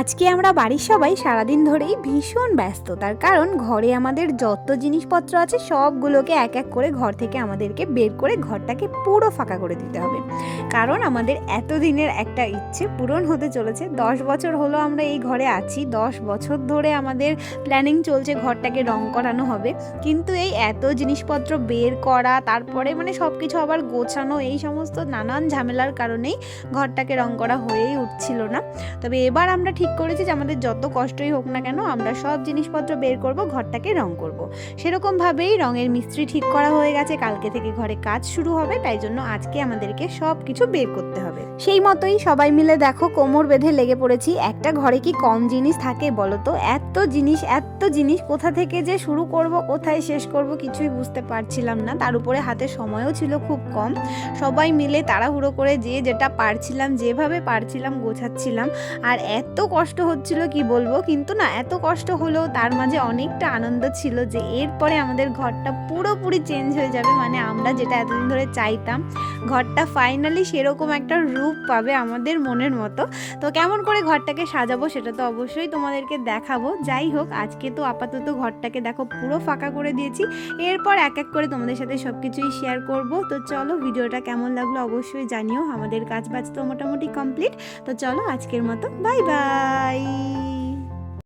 আজকে আমরা বাড়ির সবাই সারাদিন ধরেই ভীষণ ব্যস্ত, তার কারণ ঘরে আমাদের যত জিনিসপত্র আছে সবগুলোকে এক এক করে ঘর থেকে আমাদেরকে বের করে ঘরটাকে পুরো ফাঁকা করে দিতে হবে। কারণ আমাদের এতদিনের একটা ইচ্ছে পূরণ হতে চলেছে। 10 বছর হলো আমরা এই ঘরে আছি, 10 বছর ধরে আমাদের প্ল্যানিং চলছে ঘরটাকে রং করানো হবে, কিন্তু এই এত জিনিসপত্র বের করা, তারপরে সব কিছু আবার গোছানো, এই সমস্ত নানান ঝামেলার কারণেই ঘরটাকে রং করা হয়েই উঠছিল না। তবে এবার আমরা ঠিক করেছি যে আমাদের যত কষ্টই হোক না কেন আমরা সব জিনিসপত্র বের করব, ঘরটাকে রং করব। সেরকমভাবেই রঙের মিস্ত্রি ঠিক করা হয়ে গেছে, কালকে থেকে ঘরে কাজ শুরু হবে, তাই জন্য আজকে আমাদেরকে সব কিছু বের করতে হবে। সেই মতোই সবাই মিলে দেখো কোমর বেঁধে লেগে পড়েছি। একটা ঘরে কি কম জিনিস থাকে বলো তো? এত জিনিস কোথা থেকে যে শুরু করব, কোথায় শেষ করব কিছুই বুঝতে পারছিলাম না। তার উপরে হাতে সময়ও ছিল খুব কম। সবাই মিলে তাড়াহুড়ো করে যে যেটা পারছিলাম, যেভাবে পারছিলাম গোছাচ্ছিলাম। আর এত কষ্ট হচ্ছিল কি বলবো, কিন্তু না এত কষ্ট হলেও তার মাঝে অনেকটা আনন্দ ছিল যে এরপরে আমাদের ঘরটা পুরোপুরি চেঞ্জ হয়ে যাবে। আমরা যেটা এতদিন ধরে চাইতাম, ঘরটা ফাইনালি সেরকম একটা রূপ পাবে আমাদের মনের মতো। তো কেমন করে ঘরটাকে সাজাবো সেটা তো অবশ্যই তোমাদেরকে দেখাবো। যাই হোক, আজকে তো আপাতত ঘরটাকে দেখো পুরো ফাঁকা করে দিয়েছি, এরপর এক এক করে তোমাদের সাথে সব কিছুই শেয়ার করব। তো চলো, ভিডিওটা কেমন লাগলো অবশ্যই জানিও। আমাদের কাজ বাজ তো মোটামুটি কমপ্লিট। তো চলো আজকের মতো বাই বাই।